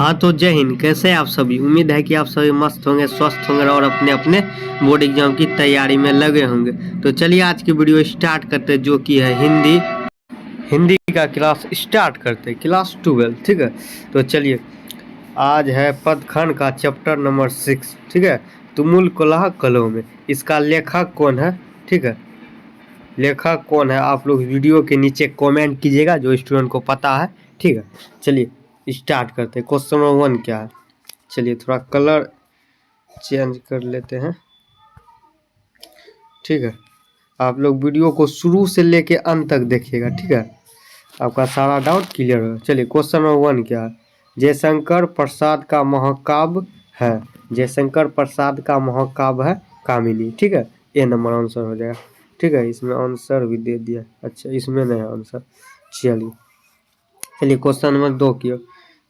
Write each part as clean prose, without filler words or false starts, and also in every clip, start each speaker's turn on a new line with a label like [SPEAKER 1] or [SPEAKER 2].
[SPEAKER 1] हाँ तो जय हिंद। कैसे हैं आप सभी? उम्मीद है कि आप सभी मस्त होंगे, स्वस्थ होंगे और अपने अपने बोर्ड एग्जाम की तैयारी में लगे होंगे। तो चलिए आज की वीडियो स्टार्ट करते हैं, जो कि है हिंदी का क्लास स्टार्ट करते हैं, क्लास 12। ठीक है, तो चलिए आज है पदखंड का चैप्टर नंबर 6। ठीक है, तुमुल कोलाह कलो में। इसका लेखक कौन है? ठीक है, लेखक कौन है आप लोग वीडियो के नीचे कमेंट कीजिएगा, जो स्टूडेंट को पता है। ठीक है, चलिए स्टार्ट करते हैं। क्वेश्चन नंबर 1 क्या है? चलिए थोड़ा कलर चेंज कर लेते हैं। ठीक है, आप लोग वीडियो को शुरू से लेके अंत तक देखिएगा। ठीक है, आपका सारा डाउट क्लियर होगा। चलिए क्वेश्चन नंबर 1 क्या है? जयशंकर प्रसाद का महाकाव्य है। जयशंकर प्रसाद का महाकाव्य है कामिनी। ठीक है, ए नंबर आंसर हो जाएगा। ठीक है, इसमें आंसर भी दे दिया। अच्छा, इसमें नहीं आंसर। चलिए क्वेश्चन नंबर 2 की।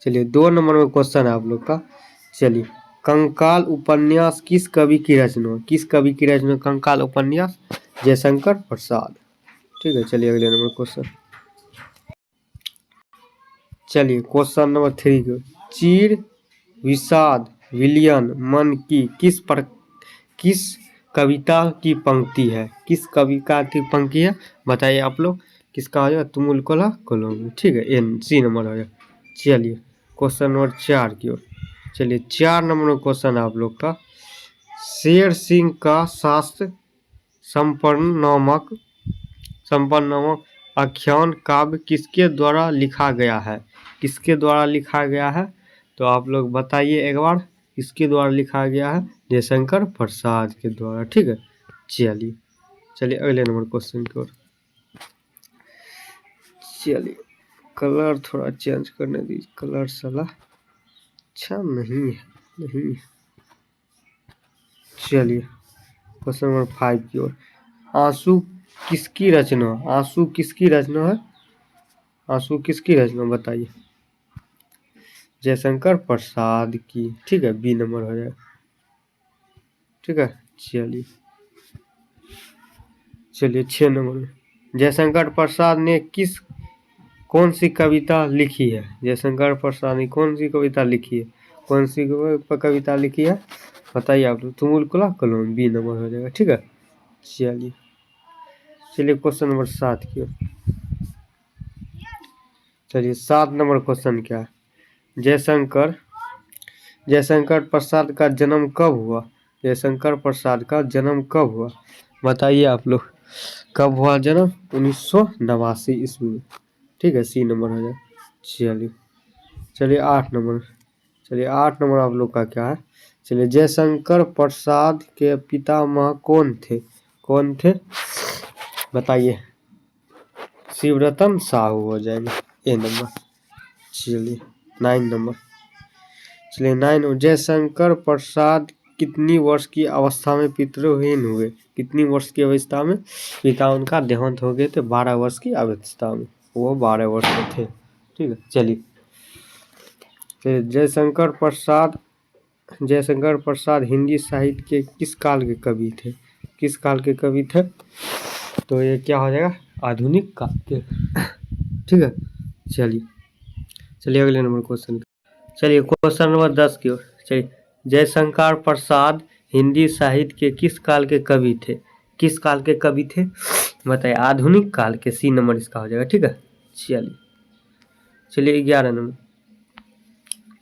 [SPEAKER 1] चलिए 2 नंबर में क्वेश्चन है आप लोग का। चलिए, कंकाल उपन्यास किस कवि की रचना? किस कवि की रचना कंकाल उपन्यास? जयशंकर प्रसाद। ठीक है, चलिए अगले नंबर क्वेश्चन। चलिए क्वेश्चन नंबर 3 की। चीर विषाद विलियन मन की किस कविता की पंक्ति है? किस कविता की पंक्ति है बताइए आप लोग। किसका हो जाएगा? तुमुल कोलाह कलो में। ठीक है, एन सी नंबर हो जाएगा। चलिए क्वेश्चन नंबर 4 की ओर। चलिए 4 नंबर में क्वेश्चन है आप लोग का। शेर सिंह का शास्त्र संपन्न नामक आख्यान काव्य किसके द्वारा लिखा गया है? किसके द्वारा लिखा गया है? तो आप लोग बताइए एक बार, किसके द्वारा लिखा गया है? जयशंकर प्रसाद के द्वारा। ठीक है, चलिए अगले नंबर क्वेश्चन की ओर। चलिए कलर थोड़ा चेंज करने दीजिए, कलर साला अच्छा नहीं है। चलिए क्वेश्चन नंबर 5 की ओर। आंसू किसकी रचना? आंसू किसकी रचना है? आंसू किसकी रचना बताइए। जयशंकर प्रसाद की। ठीक है, बी नंबर हो जाएगा। ठीक है, चलिए 6 नंबर में। जयशंकर प्रसाद ने कौन सी कविता लिखी है? जयशंकर प्रसाद ने कौन सी कविता लिखी है? कौन सी कविता लिखी है बताइए आप लोग। तुमुल कोलाह कलो में, बी नंबर हो जाएगा। ठीक है, चलिए क्वेश्चन नंबर 7 की ओर। चलिए 7 नंबर क्वेश्चन क्या है? जयशंकर प्रसाद का जन्म कब हुआ? जयशंकर प्रसाद का जन्म कब हुआ बताइए आप लोग। कब हुआ जन्म? 1989 ईस्वी में। ठीक है, सी नंबर हो जाए। चलिए 8 नंबर। चलिए 8 नंबर आप लोग का क्या है? चलिए, जयशंकर प्रसाद के पितामह कौन थे? कौन थे बताइए। शिवरतन साहू हो जाएंगे, ए नंबर। चलिए 9 नंबर। चलिए 9। जयशंकर प्रसाद कितनी वर्ष की अवस्था में पितृहीन हुए? कितनी वर्ष की अवस्था में? पिता उनका देहांत हो गए थे 12 वर्ष की अवस्था में। वो 12 वर्ष के थे। ठीक है, चलिए जयशंकर प्रसाद हिंदी साहित्य के किस काल के कवि थे? किस काल के कवि थे? तो ये क्या हो जाएगा? आधुनिक काल के। ठीक है, चलिए अगले नंबर क्वेश्चन। चलिए क्वेश्चन नंबर 10 की ओर। चलिए, जयशंकर प्रसाद हिंदी साहित्य के किस काल के कवि थे? किस काल के कवि थे बताइए। आधुनिक काल के, सी नंबर इसका हो जाएगा। ठीक है, चलिए 11 नंबर।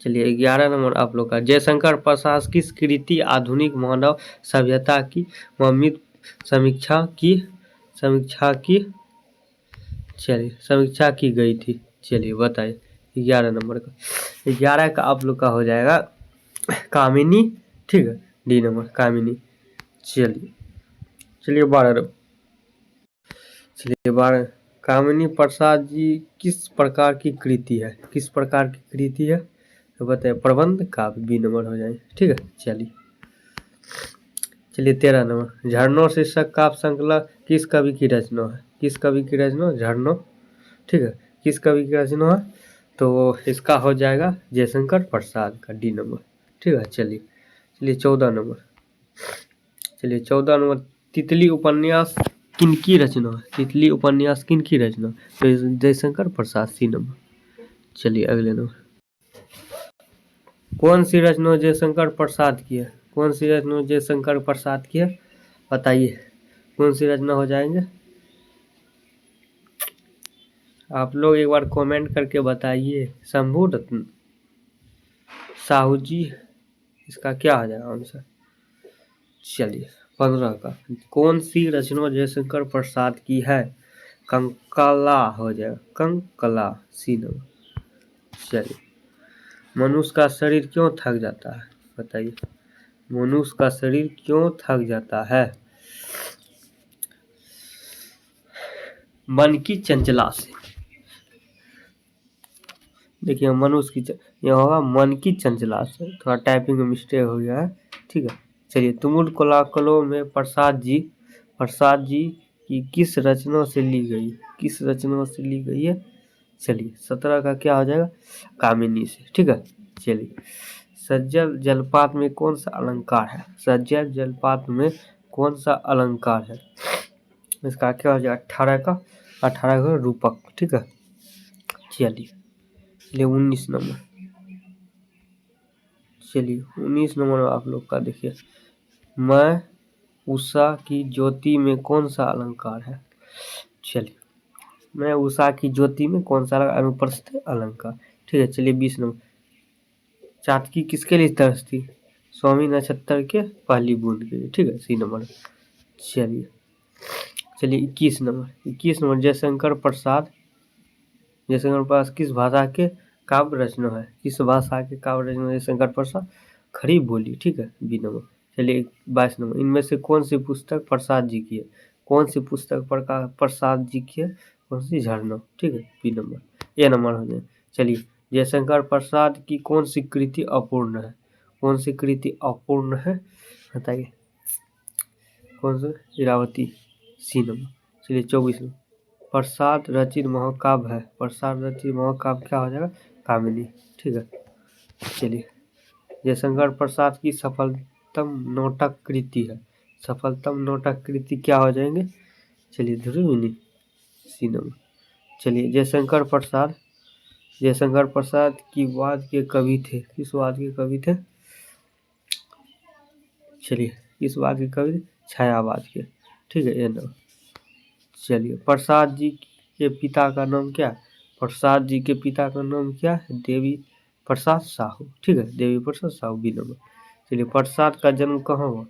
[SPEAKER 1] चलिए 11 नंबर आप लोग का। जयशंकर प्रसाद किस कृति आधुनिक मानव सभ्यता की ममित समीक्षा की गई थी? चलिए बताइए 11 नंबर का। 11 का आप लोग का हो जाएगा कामिनी। ठीक है, डी नंबर कामिनी। चलिए 12। चलिए 12। कामिनी प्रसाद जी किस प्रकार की कृति है? किस प्रकार की कृति है तो बताइए। प्रबंध काव्य, बी नंबर हो जाए। ठीक है, चलिए 13 नंबर। झरनों शीर्षक काव्य श्रृंखला किस कवि की रचना है? किस कवि की रचना? झरनों। ठीक है, किस कवि की रचना है? तो इसका हो जाएगा जयशंकर प्रसाद का, डी नंबर। ठीक है, चलिए 14 नंबर। चलिए 14 नंबर। तितली उपन्यास किनकी रचना है? तितली उपन्यास किनकी रचना? तो जयशंकर प्रसाद, सी नंबर। चलिए अगले नंबर। कौन सी रचना जयशंकर प्रसाद की है? कौन सी रचना जयशंकर प्रसाद की है? बताइए कौन सी रचना हो जाएंगे? आप लोग एक बार कमेंट करके बताइए। शंभू रत्न, साहू जी, इसका क्या हो जाएगा आंसर? चलिए 15 का, कौन सी रचना जयशंकर प्रसाद की है? कंकला हो जाएगा, कंकला, सी नंबर। चलिए, मनुष्य का शरीर क्यों थक जाता है? बताइए, मनुष्य का शरीर क्यों थक जाता है? मन की चंचला से। देखिए मनुष्य की यह होगा मन की चंचला से, थोड़ा टाइपिंग में मिस्टेक हो गया है, ठीक है। चलिए, तुमुल कोलाकलों में प्रसाद जी की किस रचना से ली गई? किस रचना से ली गई है? चलिए 17 का क्या हो जाएगा? कामिनी से, ठीक है। चलिए, सज्जल जलपात में कौन सा अलंकार है? सज्जल जलपात में कौन सा अलंकार है? इसका क्या हो जाएगा? 18 का रूपक, ठीक है। चलिए 19 नंबर। चलिए 19 नंबर आप लोग का देखिए, मैं उषा की ज्योति में कौन सा अलंकार है? चलिए, मैं उषा की ज्योति में कौन सा अनुप्रस्थ अलंकार, ठीक है। चलिए 20 नंबर, चातकी किसके लिए तरसती? स्वामी नक्षत्र के पहली बूंद के लिए, ठीक है, सी नंबर। चलिए 21 नंबर, जयशंकर प्रसाद किस भाषा के काव्य रचना है? किस भाषा के काव्य रचना जयशंकर प्रसाद? खड़ी बोली, ठीक है, बी नंबर। चलिए 22 नंबर, इनमें से कौन सी पुस्तक प्रसाद जी की है? कौन सी पुस्तक प्रसाद जी की है? कौन सी? झरना, ठीक है, बी नंबर। ए नंबर हो जाए। चलिए, जयशंकर प्रसाद की कौन सी कृति अपूर्ण है? कौन सी कृति अपूर्ण है? बताइए कौन सी? इरावती, सी नंबर। चलिए 24 नंबर, प्रसाद रचित महाकाव्य है। प्रसाद रचित महाकाव्य क्या हो जाएगा? कामिनी, ठीक है। चलिए, जयशंकर प्रसाद की सफलतम नाटक कृति है। सफलतम नाटक कृति क्या हो जाएंगे? चलिए ध्रुविनी, सी नंबर। चलिए, जयशंकर प्रसाद की वाद के कवि थे। किस वाद के कवि थे? चलिए, किस वाद के कवि थे? छायावाद के, ठीक है, ये नंबर। चलिए, प्रसाद जी के पिता का नाम क्या है? प्रसाद जी के पिता का नाम क्या है? देवी प्रसाद साहू, ठीक है, देवी प्रसाद साहू, बी नंबर। चलिए, प्रसाद का जन्म कहाँ हुआ?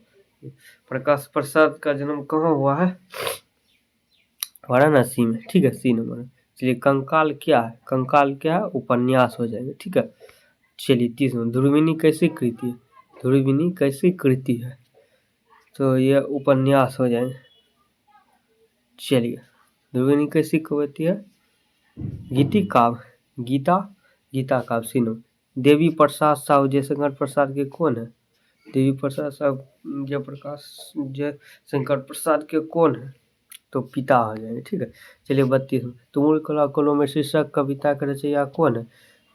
[SPEAKER 1] प्रकाश प्रसाद का जन्म कहाँ हुआ है? वाराणसी में, ठीक है, सी नंबर। चलिए, कंकाल क्या है? कंकाल क्या है? उपन्यास हो जाएंगे, ठीक है। चलिए 30 नंबर, ध्रुविनी कैसी कृति है? ध्रुविनी कैसी कृति है? तो ये उपन्यास हो जाएंगे। चलिए, ध्रुविनी कैसी कृति है? गीति काव्य, गीता काव्य, सी नंबर। देवी प्रसाद साहू जयशंकर प्रसाद के कौन है? देवी प्रसाद साहू जयशंकर प्रसाद के कौन है? तो पिता हो जाएंगे, ठीक है। चलिए 32 में, तुमुल कोलाकुलों में शीर्षक कविता का रचयिता कौन है?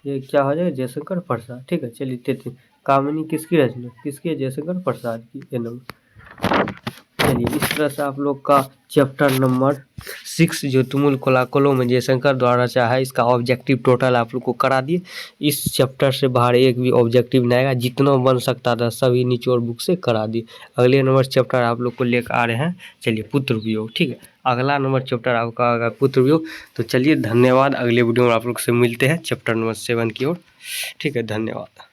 [SPEAKER 1] ये क्या हो जाएगा? जयशंकर प्रसाद, ठीक है। चलिए 33, कामिनी किसकी रचना? किसकी? जयशंकर प्रसाद की, ये नंबर। चलिए, इस तरह से आप लोग का चैप्टर नंबर 6 जो तुमुल कोलाकुलों में जयशंकर द्वारा चाहा है, इसका ऑब्जेक्टिव टोटल आप लोग को करा दिए। इस चैप्टर से बाहर एक भी ऑब्जेक्टिव नहीं आएगा, जितना बन सकता था सभी निचोड़ बुक से करा दिए। अगले नंबर चैप्टर आप लोग को लेकर आ रहे हैं, चलिए पुत्र वियोग, ठीक है। अगला नंबर चैप्टर आपका आएगा पुत्र वियोग। तो चलिए धन्यवाद, अगले वीडियो में आप लोग से मिलते हैं चैप्टर नंबर 7 की ओर, ठीक है, धन्यवाद।